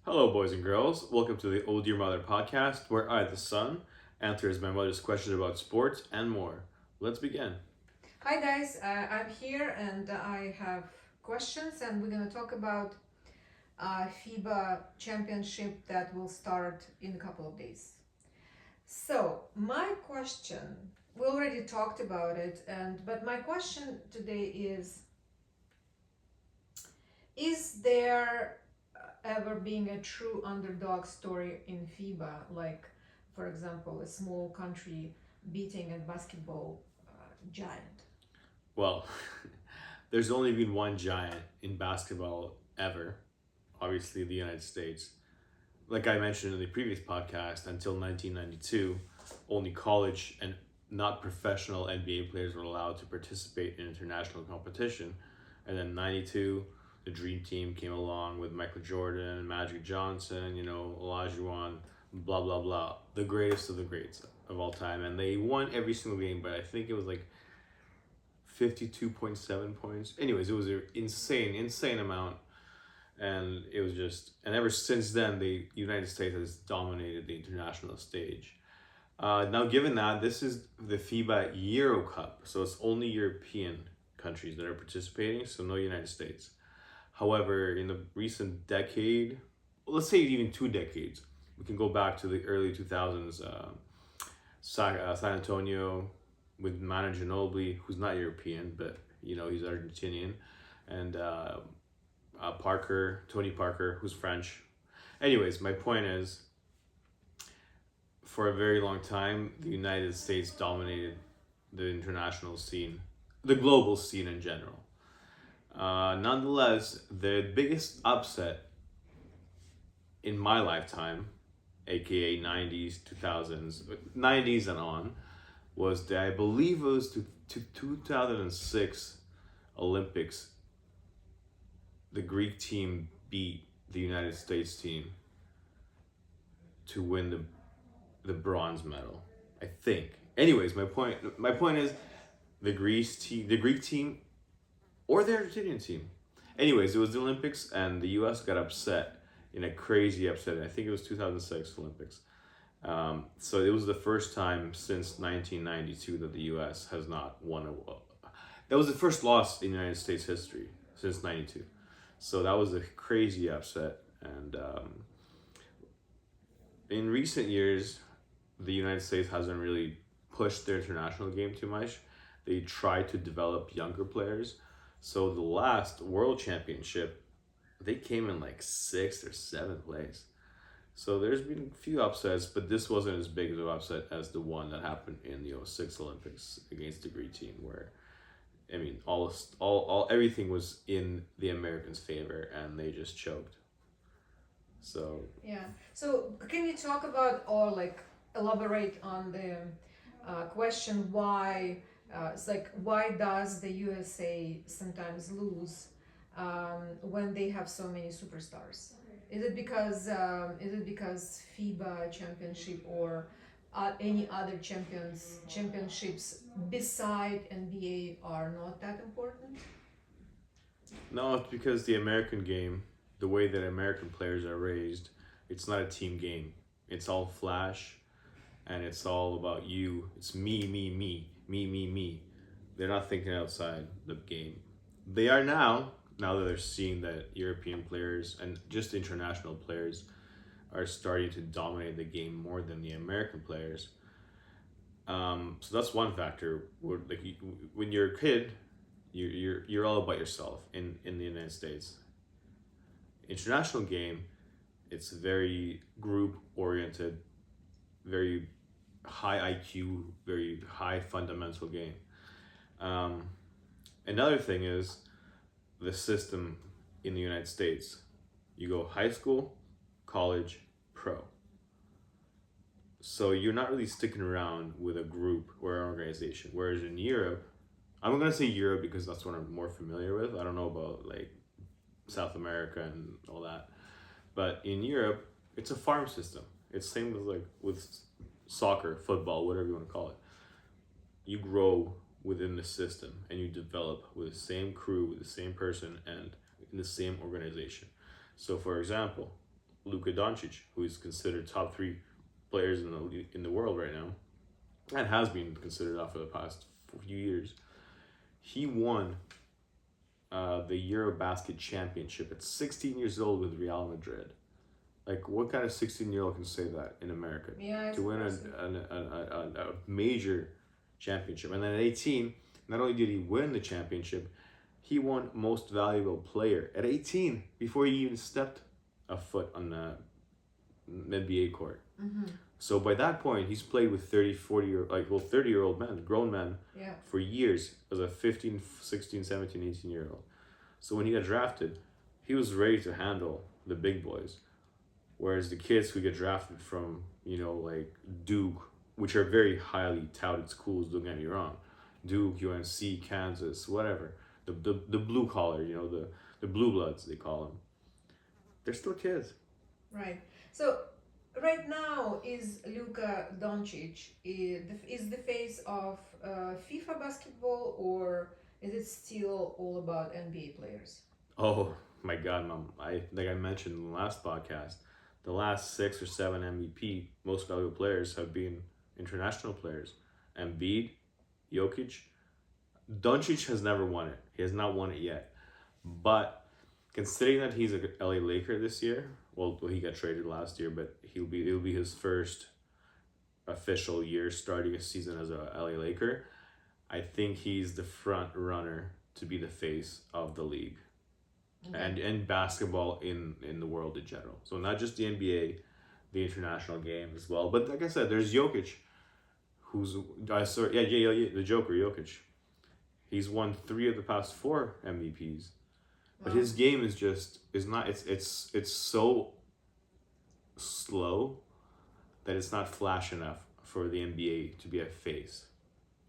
Hello, boys and girls. Welcome to the Oh Dear Mother podcast, where I, the son, answers my mother's questions about sports and more. Let's begin. Hi guys, I'm here and I have questions, and we're gonna talk about FIBA championship that will start in a couple of days. So my question, we already talked about it, and but my question today is there ever being a true underdog story in FIBA, like for example a small country beating a basketball giant? Well, there's only been one giant in basketball ever, obviously, the United States. Like I mentioned in the previous podcast, until 1992, only college and not professional NBA players were allowed to participate in international competition. And then 92, the Dream Team came along with Michael Jordan, Magic Johnson, Olajuwon, blah, blah, blah. The greatest of the greats of all time. And they won every single game, but I think it was like 52.7 points. Anyways, it was an insane amount. And it was just, and ever since then, the United States has dominated the international stage. Now, given that this is the FIBA Euro Cup, so it's only European countries that are participating, so no United States. However, in the recent decade, let's say even 2 decades, we can go back to the early 2000s. San Antonio with Manu Ginobili, who's not European, but he's Argentinian, and Tony Parker, who's French. Anyways, my point is, for a very long time, the United States dominated the international scene, the global scene in general. Nonetheless, the biggest upset in my lifetime, aka 90s, 2000s, 90s and on, was I believe it was to 2006 Olympics. The Greek team beat the United States team to win the bronze medal, I think. Anyways, my point is the Greek team or the Argentinian team. Anyways, it was the Olympics and the US got upset in a crazy upset. I think it was 2006 Olympics. So it was the first time since 1992 that the U.S. has not won a. That was the first loss in United States history since '92. So that was a crazy upset. And in recent years, the United States hasn't really pushed their international game too much. They try to develop younger players. So the last World Championship, they came in like sixth or seventh place. So there's been a few upsets, but this wasn't as big of an upset as the one that happened in the '06 Olympics against the Greek team, where I mean all everything was in the Americans' favor and they just choked. So Yeah. So can you talk about or like elaborate on the question why it's like why does the USA sometimes lose when they have so many superstars? Is it because FIBA championship or any other championships beside NBA are not that important? no, it's because the American game, the way that American players are raised, it's not a team game. It's all flash, and it's all about you. It's me. They're not thinking outside the game. They are now that they're seeing that European players and just international players are starting to dominate the game more than the American players. So that's one factor. When you're a kid, you're all about yourself in the United States. International game, it's very group oriented, very high IQ, very high fundamental game. Um, Another thing is the system in the United States. You go high school, college, pro. So you're not really sticking around with a group or an organization. Whereas in Europe, I'm gonna say Europe because that's what I'm more familiar with. I don't know about like South America and all that. But in Europe, it's a farm system. It's same as like with soccer, football, whatever you want to call it. You grow within the system and you develop with the same crew, with the same person, and in the same organization. So, for example, Luka Dončić, who is considered top 3 players in the world right now, and has been considered that for the past few years. He won the EuroBasket championship at 16 years old with Real Madrid. Like, what kind of 16-year-old can say that in America? Yeah, it's To win a major championship. And then at 18, not only did he win the championship, he won Most Valuable Player at 18 before he even stepped a foot on the NBA court. Mm-hmm. So by that point, he's played with 30-year-old men, grown men, Yeah. for years as a 15, 16, 17, 18-year-old. So when he got drafted, he was ready to handle the big boys. Whereas the kids who get drafted from, like Duke, which are very highly touted schools, don't get me wrong, Duke, UNC, Kansas, whatever, the blue collar, the blue bloods, they call them, they're still kids. Right. So right now, is Luka Dončić is the face of FIFA basketball, or is it still all about NBA players? Oh my God, Mom! Like I mentioned in the last podcast, the last 6 or 7 MVP most valuable players have been international players. Embiid, Jokić, Doncic has never won it. He has not won it yet. But considering that he's a LA Laker this year, well, he got traded last year, but it'll be his first official year starting a season as a LA Laker. I think he's the front runner to be the face of the league. Okay. And basketball in the world in general. So not just the NBA, the international game as well. But like I said, there's Jokić, the Joker, Jokić. He's won 3 of the past 4 MVPs. But Wow. his game it's so slow that it's not flash enough for the NBA to be a face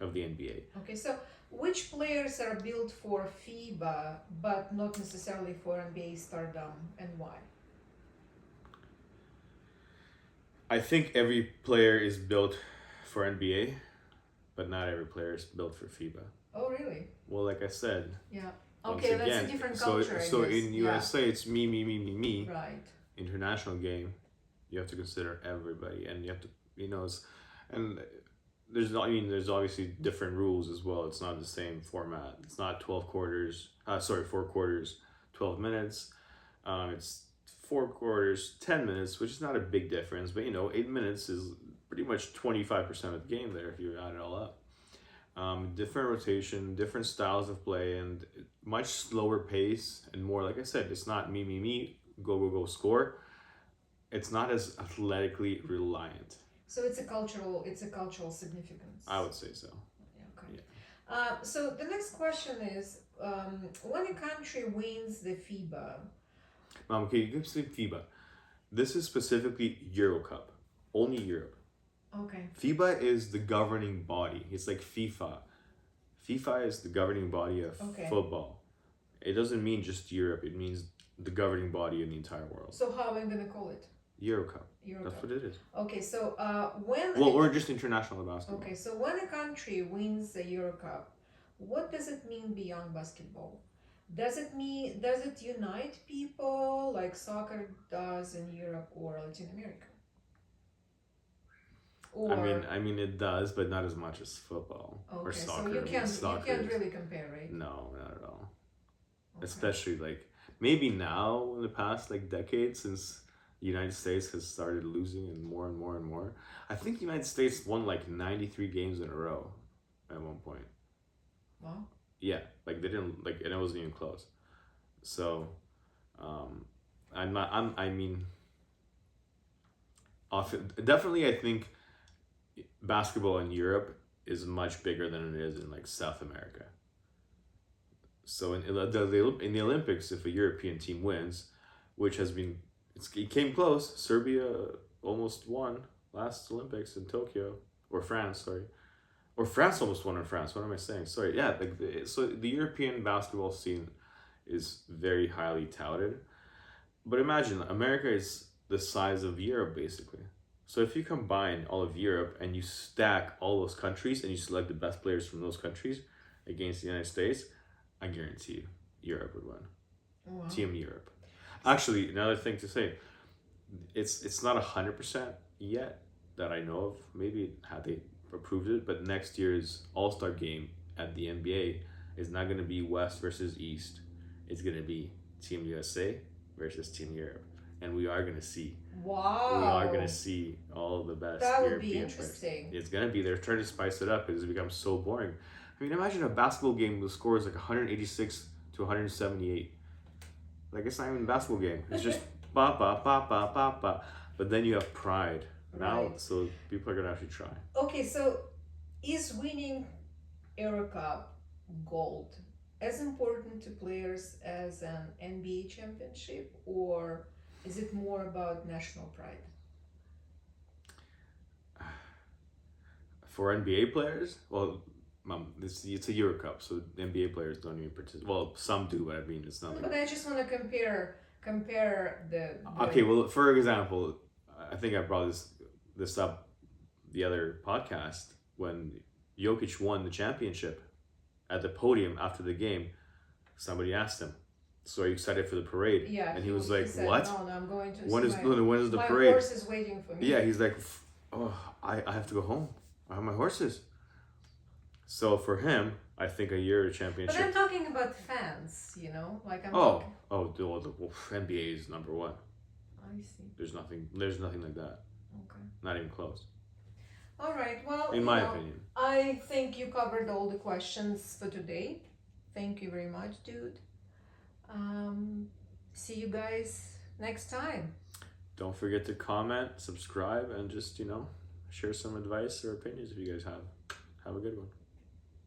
of the NBA. Okay, so which players are built for FIBA but not necessarily for NBA stardom, and why? I think every player is built for NBA, but not every player is built for FIBA. Oh, really? Well, like I said, Yeah. once Okay, again, that's a different culture. so I guess. in USA it's me. Right. International game, you have to consider everybody, and you have to, and there's obviously different rules as well. It's not the same format. It's not 4 quarters, 12 minutes. It's 4 quarters, 10 minutes, which is not a big difference, but 8 minutes is pretty much 25% of the game there if you add it all up. Different rotation, different styles of play, and much slower pace, and more, like I said, it's not me, go, score. It's not as athletically reliant. So it's a cultural significance. I would say so. Yeah, okay. Yeah. So the next question is, when a country wins the FIBA. Okay, you can say FIBA. This is specifically Euro Cup, only Europe. Okay. FIBA is the governing body. It's like FIFA. FIFA is the governing body of football. It doesn't mean just Europe. It means the governing body in the entire world. So how am I gonna call it? Euro Cup. Euro That's Cup. what it is. Okay, so when. Well, or just international basketball. Okay, so when a country wins the Euro Cup, what does it mean beyond basketball? Does it unite people like soccer does in Europe or Latin America? Or, I mean, it does, but not as much as football or soccer. So you can't really compare, right? No, not at all. Okay. Especially maybe now in the past decade, since the United States has started losing and more. I think the United States won 93 games in a row at one point. Wow. Yeah, they didn't and it wasn't even close. So, definitely I think basketball in Europe is much bigger than it is in South America. So in the Olympics, if a European team wins, which it came close. Serbia almost won last Olympics in Tokyo, or France almost won in France. What am I saying? Sorry, yeah. So the European basketball scene is very highly touted, but imagine America is the size of Europe basically. So if you combine all of Europe and you stack all those countries and you select the best players from those countries against the United States, I guarantee you, Europe would win. Wow. Team Europe. Actually, another thing to say, it's not 100% yet that I know of. Maybe have they approved it, but next year's All-Star game at the NBA is not going to be West versus East. It's going to be Team USA versus Team Europe, and we are going to see. Wow. We are going to see all of the best That would be European interesting. players. It's going to be. They're trying to spice it up because it becomes so boring. I mean, imagine a basketball game with scores like 186 to 178. Like, it's not even a basketball game. It's just ba ba ba ba ba ba. But then you have pride now, Right. so people are gonna actually try. Okay, so is winning Euro Cup gold as important to players as an NBA championship, or is it more about national pride? For NBA players, well, it's a Euro Cup, so NBA players don't even participate. Well, some do, but I mean, it's not like. But I just want to compare the Okay, well, for example, I think I brought this up the other podcast when Jokic won the championship. At the podium after the game, somebody asked him, "So are you excited for the parade?" Yeah, and he was like, said, "What? No, I'm going to. When see is the my parade?" horse is waiting for me. Yeah, he's like, "Oh, I have to go home. I have my horses." So for him, I think a Euro But championship. I'm talking about fans, like I'm Oh, talking. the NBA is number one. I see. There's nothing like that. Okay. Not even close. All right. Well, In my opinion. I think you covered all the questions for today. Thank you very much, dude. See you guys next time. Don't forget to comment, subscribe, and just, share some advice or opinions if you guys have. Have a good one.